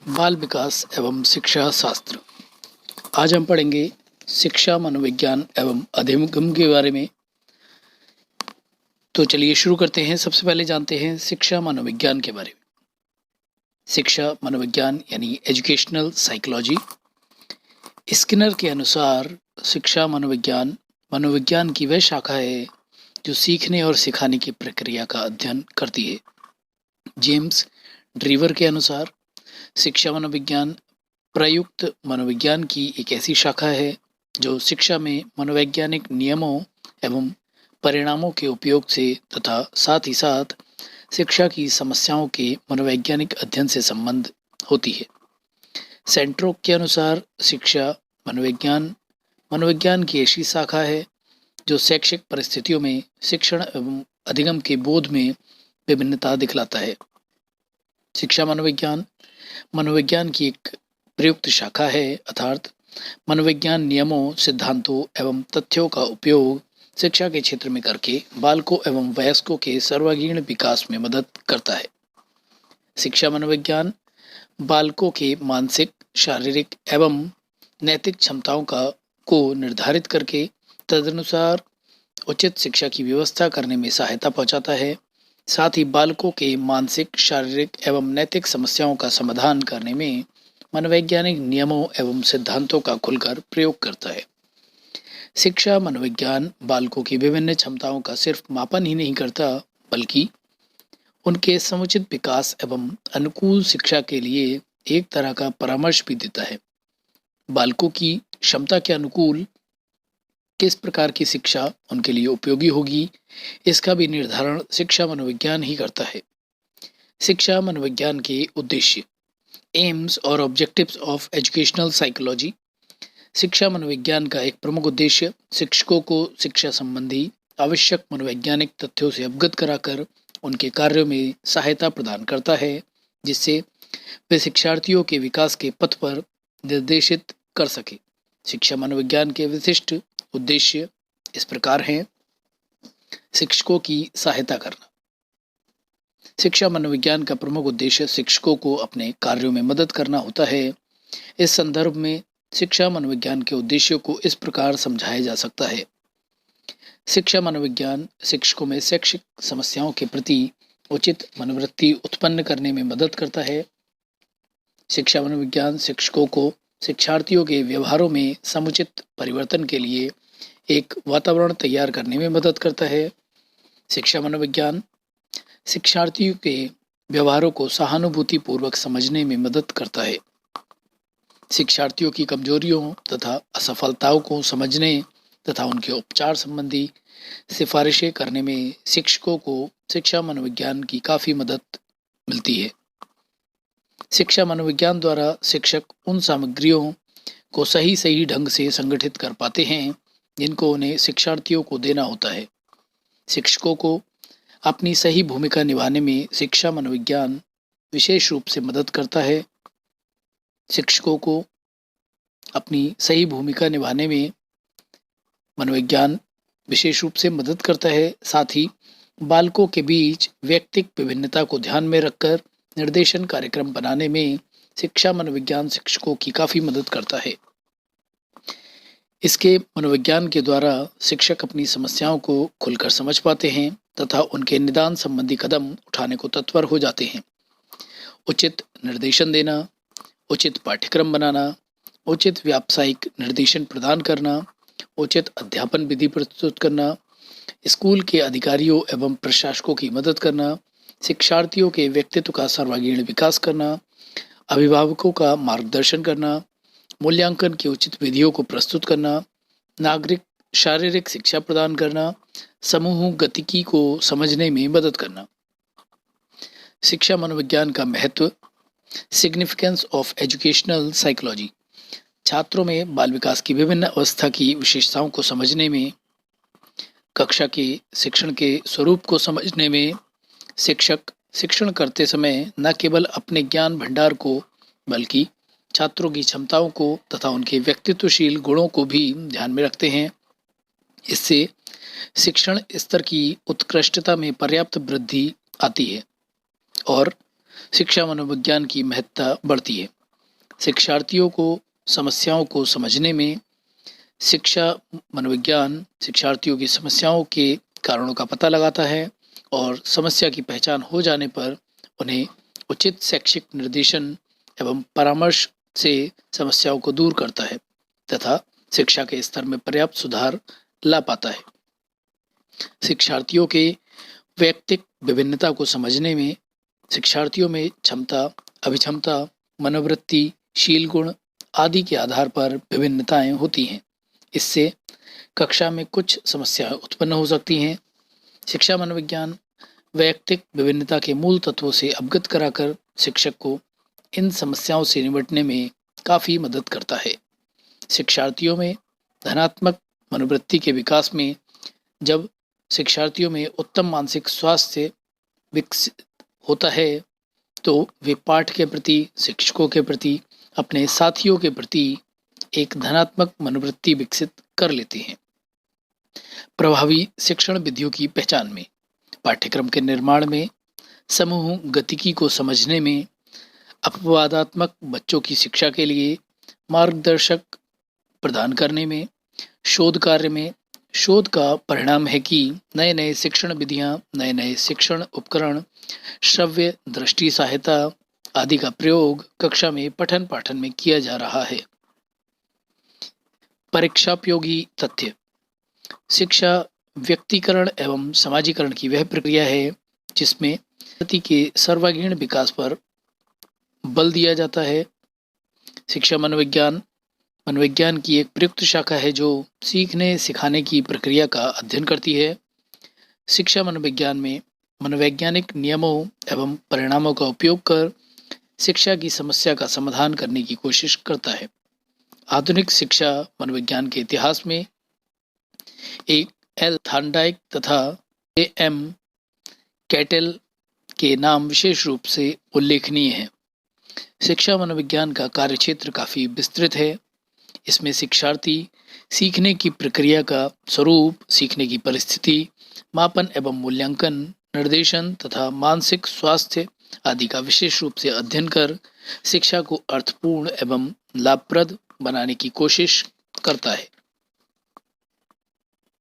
बाल विकास एवं शिक्षा शास्त्र। आज हम पढ़ेंगे शिक्षा मनोविज्ञान एवं अधिगम के बारे में। तो चलिए शुरू करते हैं। सबसे पहले जानते हैं शिक्षा मनोविज्ञान के बारे में। शिक्षा मनोविज्ञान यानी एजुकेशनल साइकोलॉजी। स्किनर के अनुसार शिक्षा मनोविज्ञान मनोविज्ञान की वह शाखा है जो सीखने और सिखाने की प्रक्रिया का अध्ययन करती है। जेम्स ड्रीवर के अनुसार शिक्षा मनोविज्ञान प्रयुक्त मनोविज्ञान की एक ऐसी शाखा है जो शिक्षा में मनोवैज्ञानिक नियमों एवं परिणामों के उपयोग से तथा साथ ही साथ शिक्षा की समस्याओं के मनोवैज्ञानिक अध्ययन से संबंध होती है। सेंट्रोक के अनुसार शिक्षा मनोविज्ञान मनोविज्ञान की ऐसी शाखा है जो शैक्षिक परिस्थितियों में शिक्षण एवं अधिगम के बोध में विभिन्नता दिखलाता है। शिक्षा मनोविज्ञान मनोविज्ञान की एक प्रयुक्त शाखा है, अर्थात मनोविज्ञान नियमों, सिद्धांतों एवं तथ्यों का उपयोग शिक्षा के क्षेत्र में करके बालकों एवं वयस्कों के सर्वांगीण विकास में मदद करता है। शिक्षा मनोविज्ञान बालकों के मानसिक, शारीरिक एवं नैतिक क्षमताओं को निर्धारित करके तदनुसार उचित शिक्षा की व्यवस्था करने में सहायता पहुंचाता है। साथ ही बालकों के मानसिक, शारीरिक एवं नैतिक समस्याओं का समाधान करने में मनोवैज्ञानिक नियमों एवं सिद्धांतों का खुलकर प्रयोग करता है। शिक्षा मनोविज्ञान बालकों की विभिन्न क्षमताओं का सिर्फ मापन ही नहीं करता, बल्कि उनके समुचित विकास एवं अनुकूल शिक्षा के लिए एक तरह का परामर्श भी देता है। बालकों की क्षमता के अनुकूल किस प्रकार की शिक्षा उनके लिए उपयोगी होगी, इसका भी निर्धारण शिक्षा मनोविज्ञान ही करता है। शिक्षा मनोविज्ञान के उद्देश्य, एम्स और ऑब्जेक्टिव्स ऑफ एजुकेशनल साइकोलॉजी। शिक्षा मनोविज्ञान का एक प्रमुख उद्देश्य शिक्षकों को शिक्षा संबंधी आवश्यक मनोवैज्ञानिक तथ्यों से अवगत कराकर उनके कार्यों में सहायता प्रदान करता है, जिससे वे शिक्षार्थियों के विकास के पथ पर निर्देशित कर सके। शिक्षा मनोविज्ञान के विशिष्ट उद्देश्य इस प्रकार हैं। शिक्षकों की सहायता करना। शिक्षा मनोविज्ञान का प्रमुख उद्देश्य शिक्षकों को अपने कार्यों में मदद करना होता है। इस संदर्भ में शिक्षा मनोविज्ञान के उद्देश्यों को इस प्रकार समझाया जा सकता है। शिक्षा मनोविज्ञान शिक्षकों में शैक्षिक समस्याओं के प्रति उचित मनोवृत्ति उत्पन्न करने में मदद करता है। शिक्षा मनोविज्ञान शिक्षकों को शिक्षार्थियों के व्यवहारों में समुचित परिवर्तन के लिए एक वातावरण तैयार करने में मदद करता है। शिक्षा मनोविज्ञान शिक्षार्थियों के व्यवहारों को सहानुभूतिपूर्वक समझने में मदद करता है। शिक्षार्थियों की कमजोरियों तथा असफलताओं को समझने तथा उनके उपचार संबंधी सिफारिशें करने में शिक्षकों को शिक्षा मनोविज्ञान की काफ़ी मदद मिलती है। शिक्षा मनोविज्ञान द्वारा शिक्षक उन सामग्रियों को सही ढंग से संगठित कर पाते हैं जिनको उन्हें शिक्षार्थियों को देना होता है। शिक्षकों को अपनी सही भूमिका निभाने में शिक्षा मनोविज्ञान विशेष रूप से मदद करता है। शिक्षकों को अपनी सही भूमिका निभाने में मनोविज्ञान विशेष रूप से मदद करता है। साथ ही बालकों के बीच व्यक्तिक विभिन्नता को ध्यान में रखकर निर्देशन कार्यक्रम बनाने में शिक्षा मनोविज्ञान शिक्षकों की काफ़ी मदद करता है। इसके मनोविज्ञान के द्वारा शिक्षक अपनी समस्याओं को खुलकर समझ पाते हैं तथा उनके निदान संबंधी कदम उठाने को तत्पर हो जाते हैं। उचित निर्देशन देना, उचित पाठ्यक्रम बनाना, उचित व्यावसायिक निर्देशन प्रदान करना, उचित अध्यापन विधि प्रस्तुत करना, स्कूल के अधिकारियों एवं प्रशासकों की मदद करना, शिक्षार्थियों के व्यक्तित्व का सर्वांगीण विकास करना, अभिभावकों का मार्गदर्शन करना, मूल्यांकन की उचित विधियों को प्रस्तुत करना, नागरिक शारीरिक शिक्षा प्रदान करना, समूह गतिकी को समझने में मदद करना। शिक्षा मनोविज्ञान का महत्व, सिग्निफिकेंस ऑफ एजुकेशनल साइकोलॉजी। छात्रों में बाल विकास की विभिन्न अवस्था की विशेषताओं को समझने में, कक्षा के शिक्षण के स्वरूप को समझने में शिक्षक शिक्षण करते समय न केवल अपने ज्ञान भंडार को बल्कि छात्रों की क्षमताओं को तथा उनके व्यक्तित्वशील गुणों को भी ध्यान में रखते हैं। इससे शिक्षण स्तर की उत्कृष्टता में पर्याप्त वृद्धि आती है और शिक्षा मनोविज्ञान की महत्ता बढ़ती है। शिक्षार्थियों को समस्याओं को समझने में शिक्षा मनोविज्ञान शिक्षार्थियों की समस्याओं के कारणों का पता लगाता है और समस्या की पहचान हो जाने पर उन्हें उचित शैक्षिक निर्देशन एवं परामर्श से समस्याओं को दूर करता है तथा शिक्षा के स्तर में पर्याप्त सुधार ला पाता है। शिक्षार्थियों के वैयक्तिक विभिन्नता को समझने में शिक्षार्थियों में क्षमता, अभिक्षमता, मनोवृत्ति, शील गुण आदि के आधार पर विभिन्नताएं होती हैं। इससे कक्षा में कुछ समस्याएं उत्पन्न हो सकती हैं। शिक्षा मनोविज्ञान वैयक्तिक विभिन्नता के मूल तत्वों से अवगत कराकर शिक्षक को इन समस्याओं से निपटने में काफ़ी मदद करता है। शिक्षार्थियों में धनात्मक मनोवृत्ति के विकास में जब शिक्षार्थियों में उत्तम मानसिक स्वास्थ्य विकसित होता है तो वे पाठ के प्रति, शिक्षकों के प्रति, अपने साथियों के प्रति एक धनात्मक मनोवृत्ति विकसित कर लेते हैं। प्रभावी शिक्षण विधियों की पहचान में पाठ्यक्रम के निर्माण में, समूह गतिकी को समझने में, अपवादात्मक बच्चों की शिक्षा के लिए मार्गदर्शक प्रदान करने में, शोध कार्य में शोध का परिणाम है कि नए नए शिक्षण विधियां, नए नए शिक्षण उपकरण, श्रव्य दृष्टि सहायता आदि का प्रयोग कक्षा में पठन पाठन में किया जा रहा है। परीक्षापयोगी तथ्य। शिक्षा व्यक्तिकरण एवं समाजीकरण की वह प्रक्रिया है जिसमें व्यक्ति के सर्वांगीण विकास पर बल दिया जाता है। शिक्षा मनोविज्ञान की एक प्रयुक्त शाखा है जो सीखने सिखाने की प्रक्रिया का अध्ययन करती है। शिक्षा मनोविज्ञान में मनोवैज्ञानिक नियमों एवं परिणामों का उपयोग कर शिक्षा की समस्या का समाधान करने की कोशिश करता है। आधुनिक शिक्षा मनोविज्ञान के इतिहास में एक एल थार्नडाइक तथा एम कैटेल के नाम विशेष रूप से उल्लेखनीय हैं। शिक्षा मनोविज्ञान का कार्यक्षेत्र काफ़ी विस्तृत है। इसमें शिक्षार्थी सीखने की प्रक्रिया का स्वरूप, सीखने की परिस्थिति, मापन एवं मूल्यांकन, निर्देशन तथा मानसिक स्वास्थ्य आदि का विशेष रूप से अध्ययन कर शिक्षा को अर्थपूर्ण एवं लाभप्रद बनाने की कोशिश करता है।